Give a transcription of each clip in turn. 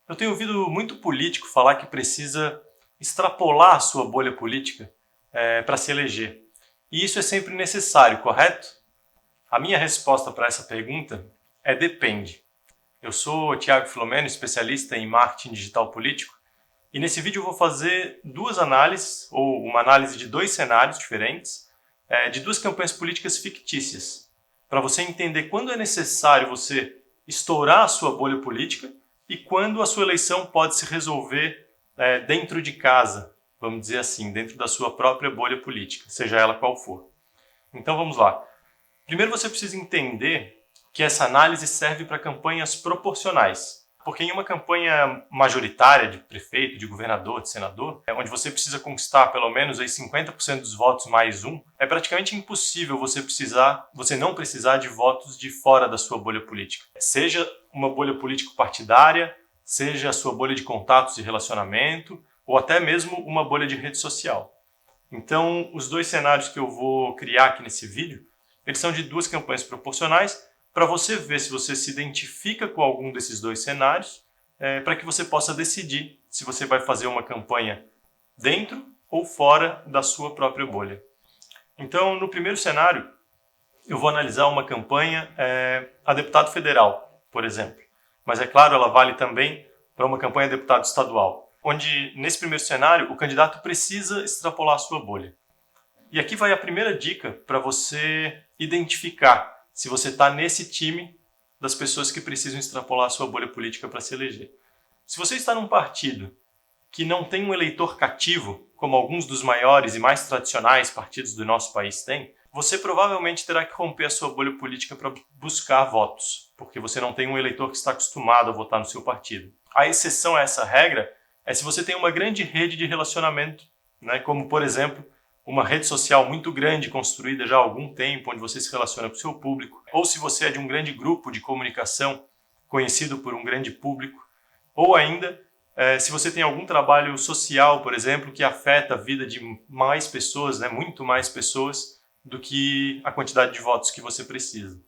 Eu tenho ouvido muito político falar que precisa extrapolar a sua bolha política para se eleger. E isso é sempre necessário, correto? A minha resposta para essa pergunta é depende. Eu sou Thiago Filomeno, especialista em marketing digital político, e nesse vídeo eu vou fazer duas análises, ou uma análise de dois cenários diferentes, de duas campanhas políticas fictícias, para você entender quando é necessário você estourar a sua bolha política e quando a sua eleição pode se resolver dentro de casa, vamos dizer assim, dentro da sua própria bolha política, seja ela qual for. Então vamos lá. Primeiro você precisa entender que essa análise serve para campanhas proporcionais. Porque em uma campanha majoritária de prefeito, de governador, de senador, onde você precisa conquistar pelo menos aí 50% dos votos mais um, é praticamente impossível você não precisar de votos de fora da sua bolha política. Seja uma bolha político-partidária, seja a sua bolha de contatos e relacionamento, ou até mesmo uma bolha de rede social. Então, os dois cenários que eu vou criar aqui nesse vídeo, eles são de duas campanhas proporcionais, para você ver se você se identifica com algum desses dois cenários, para que você possa decidir se você vai fazer uma campanha dentro ou fora da sua própria bolha. Então, no primeiro cenário, eu vou analisar uma campanha a deputado federal, por exemplo. Mas é claro, ela vale também para uma campanha a deputado estadual, onde, nesse primeiro cenário, o candidato precisa extrapolar a sua bolha. E aqui vai a primeira dica para você identificar se você está nesse time das pessoas que precisam extrapolar a sua bolha política para se eleger. Se você está num partido que não tem um eleitor cativo, como alguns dos maiores e mais tradicionais partidos do nosso país têm, você provavelmente terá que romper a sua bolha política para buscar votos, porque você não tem um eleitor que está acostumado a votar no seu partido. A exceção a essa regra é se você tem uma grande rede de relacionamento, como, por exemplo, uma rede social muito grande, construída já há algum tempo, onde você se relaciona com o seu público, ou se você é de um grande grupo de comunicação conhecido por um grande público, ou ainda se você tem algum trabalho social, por exemplo, que afeta a vida de mais pessoas, muito mais pessoas, do que a quantidade de votos que você precisa.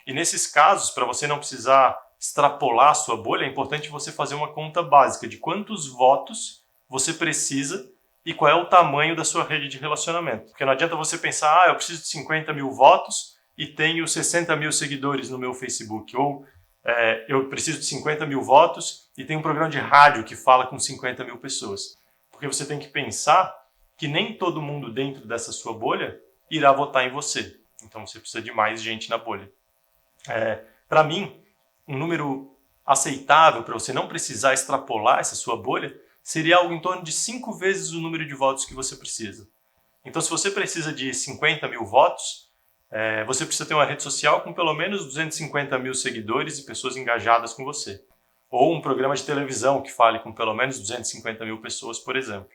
E nesses casos, para você não precisar extrapolar a sua bolha, é importante você fazer uma conta básica de quantos votos você precisa e qual é o tamanho da sua rede de relacionamento. Porque não adianta você pensar, eu preciso de 50 mil votos e tenho 60 mil seguidores no meu Facebook. Ou eu preciso de 50 mil votos e tenho um programa de rádio que fala com 50 mil pessoas. Porque você tem que pensar que nem todo mundo dentro dessa sua bolha irá votar em você. Então você precisa de mais gente na bolha. Para mim, um número aceitável para você não precisar extrapolar essa sua bolha seria algo em torno de 5 vezes o número de votos que você precisa. Então, se você precisa de 50 mil votos, você precisa ter uma rede social com pelo menos 250 mil seguidores e pessoas engajadas com você. Ou um programa de televisão que fale com pelo menos 250 mil pessoas, por exemplo.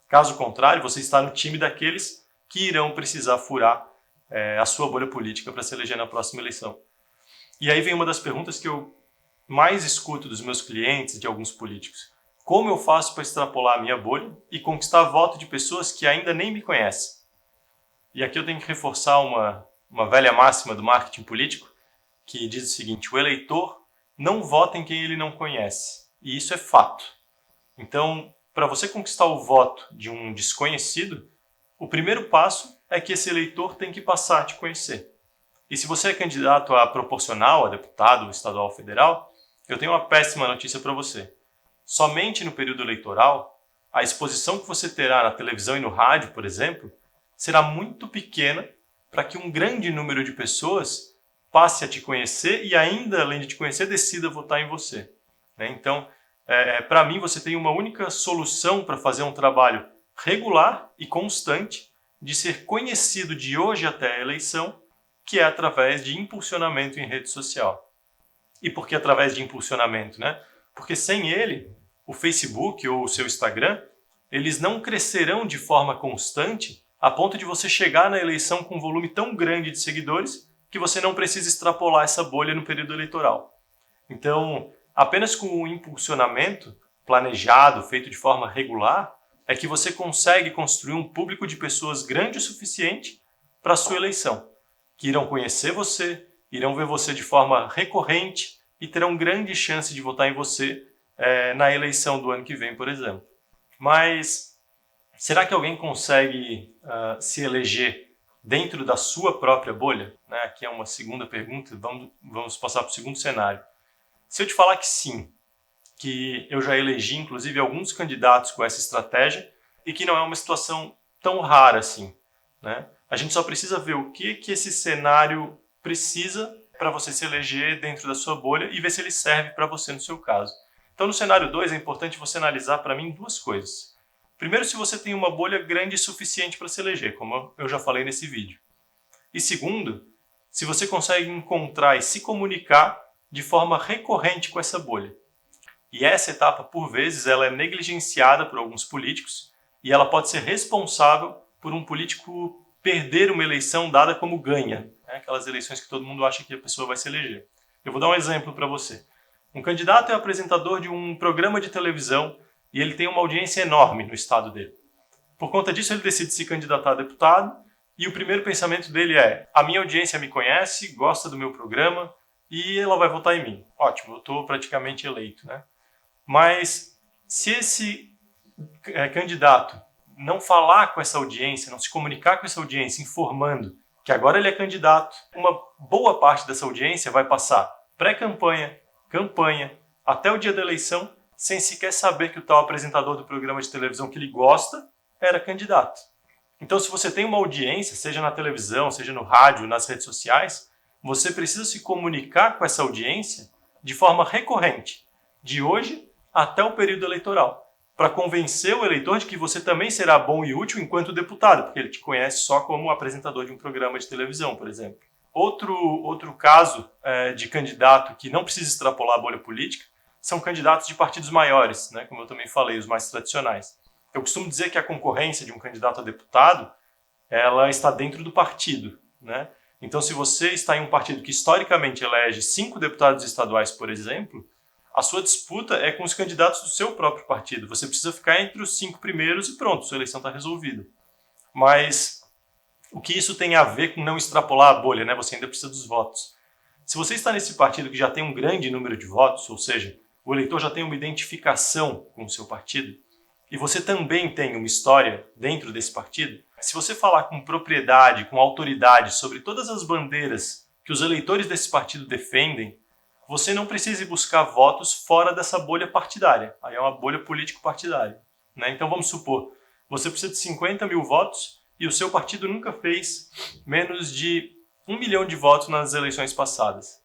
Caso contrário, você está no time daqueles que irão precisar furar a sua bolha política para se eleger na próxima eleição. E aí vem uma das perguntas que eu mais escuto dos meus clientes, de alguns políticos. Como eu faço para extrapolar a minha bolha e conquistar voto de pessoas que ainda nem me conhecem? E aqui eu tenho que reforçar uma velha máxima do marketing político, que diz o seguinte: o eleitor não vota em quem ele não conhece. E isso é fato. Então, para você conquistar o voto de um desconhecido, o primeiro passo é que esse eleitor tem que passar a te conhecer. E se você é candidato a proporcional, a deputado, estadual ou federal, eu tenho uma péssima notícia para você. Somente no período eleitoral, a exposição que você terá na televisão e no rádio, por exemplo, será muito pequena para que um grande número de pessoas passe a te conhecer e ainda, além de te conhecer, decida votar em você. Então, para mim, você tem uma única solução para fazer um trabalho regular e constante de ser conhecido de hoje até a eleição, que é através de impulsionamento em rede social. E por que através de impulsionamento? Porque sem ele, o Facebook ou o seu Instagram, eles não crescerão de forma constante a ponto de você chegar na eleição com um volume tão grande de seguidores que você não precisa extrapolar essa bolha no período eleitoral. Então, apenas com o impulsionamento planejado, feito de forma regular, é que você consegue construir um público de pessoas grande o suficiente para a sua eleição, que irão conhecer você, irão ver você de forma recorrente e terão grande chance de votar em você na eleição do ano que vem, por exemplo. Mas será que alguém consegue se eleger dentro da sua própria bolha? Aqui é uma segunda pergunta, vamos passar para o segundo cenário. Se eu te falar que sim, que eu já elegi inclusive alguns candidatos com essa estratégia e que não é uma situação tão rara assim, né? A gente só precisa ver o que esse cenário precisa para você se eleger dentro da sua bolha e ver se ele serve para você no seu caso. Então, no cenário 2, é importante você analisar para mim duas coisas. Primeiro, se você tem uma bolha grande o suficiente para se eleger, como eu já falei nesse vídeo. E segundo, se você consegue encontrar e se comunicar de forma recorrente com essa bolha. E essa etapa, por vezes, ela é negligenciada por alguns políticos e ela pode ser responsável por um político perder uma eleição dada como ganha. Aquelas eleições que todo mundo acha que a pessoa vai se eleger. Eu vou dar um exemplo para você. Um candidato é apresentador de um programa de televisão e ele tem uma audiência enorme no estado dele. Por conta disso, ele decide se candidatar a deputado e o primeiro pensamento dele é: a minha audiência me conhece, gosta do meu programa e ela vai votar em mim. Ótimo, eu estou praticamente eleito, né? Mas se esse candidato não falar com essa audiência, não se comunicar com essa audiência, informando que agora ele é candidato, uma boa parte dessa audiência vai passar pré-campanha, campanha, até o dia da eleição, sem sequer saber que o tal apresentador do programa de televisão que ele gosta era candidato. Então, se você tem uma audiência, seja na televisão, seja no rádio, nas redes sociais, você precisa se comunicar com essa audiência de forma recorrente, de hoje até o período eleitoral, para convencer o eleitor de que você também será bom e útil enquanto deputado, porque ele te conhece só como apresentador de um programa de televisão, por exemplo. Outro caso de candidato que não precisa extrapolar a bolha política são candidatos de partidos maiores, né, como eu também falei, os mais tradicionais. Eu costumo dizer que a concorrência de um candidato a deputado ela está dentro do partido, né? Então, se você está em um partido que historicamente elege 5 deputados estaduais, por exemplo, a sua disputa é com os candidatos do seu próprio partido. Você precisa ficar entre os 5 primeiros e pronto, sua eleição está resolvida. Mas o que isso tem a ver com não extrapolar a bolha, né? Você ainda precisa dos votos. Se você está nesse partido que já tem um grande número de votos, ou seja, o eleitor já tem uma identificação com o seu partido, e você também tem uma história dentro desse partido, se você falar com propriedade, com autoridade sobre todas as bandeiras que os eleitores desse partido defendem, você não precisa ir buscar votos fora dessa bolha partidária. Aí é uma bolha político-partidária, né? Então vamos supor, você precisa de 50 mil votos e o seu partido nunca fez menos de 1 milhão de votos nas eleições passadas.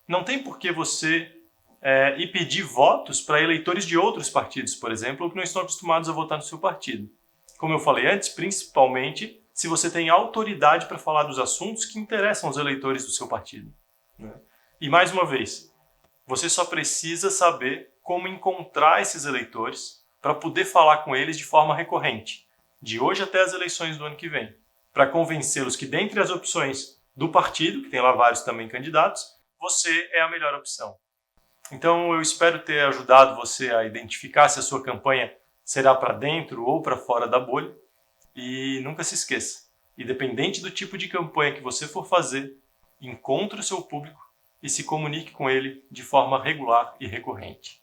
Não tem por que você ir pedir votos para eleitores de outros partidos, por exemplo, ou que não estão acostumados a votar no seu partido. Como eu falei antes, principalmente se você tem autoridade para falar dos assuntos que interessam aos eleitores do seu partido, né? E mais uma vez, você só precisa saber como encontrar esses eleitores para poder falar com eles de forma recorrente, de hoje até as eleições do ano que vem, para convencê-los que dentre as opções do partido, que tem lá vários também candidatos, você é a melhor opção. Então eu espero ter ajudado você a identificar se a sua campanha será para dentro ou para fora da bolha. E nunca se esqueça, independente do tipo de campanha que você for fazer, encontre o seu público e se comunique com ele de forma regular e recorrente.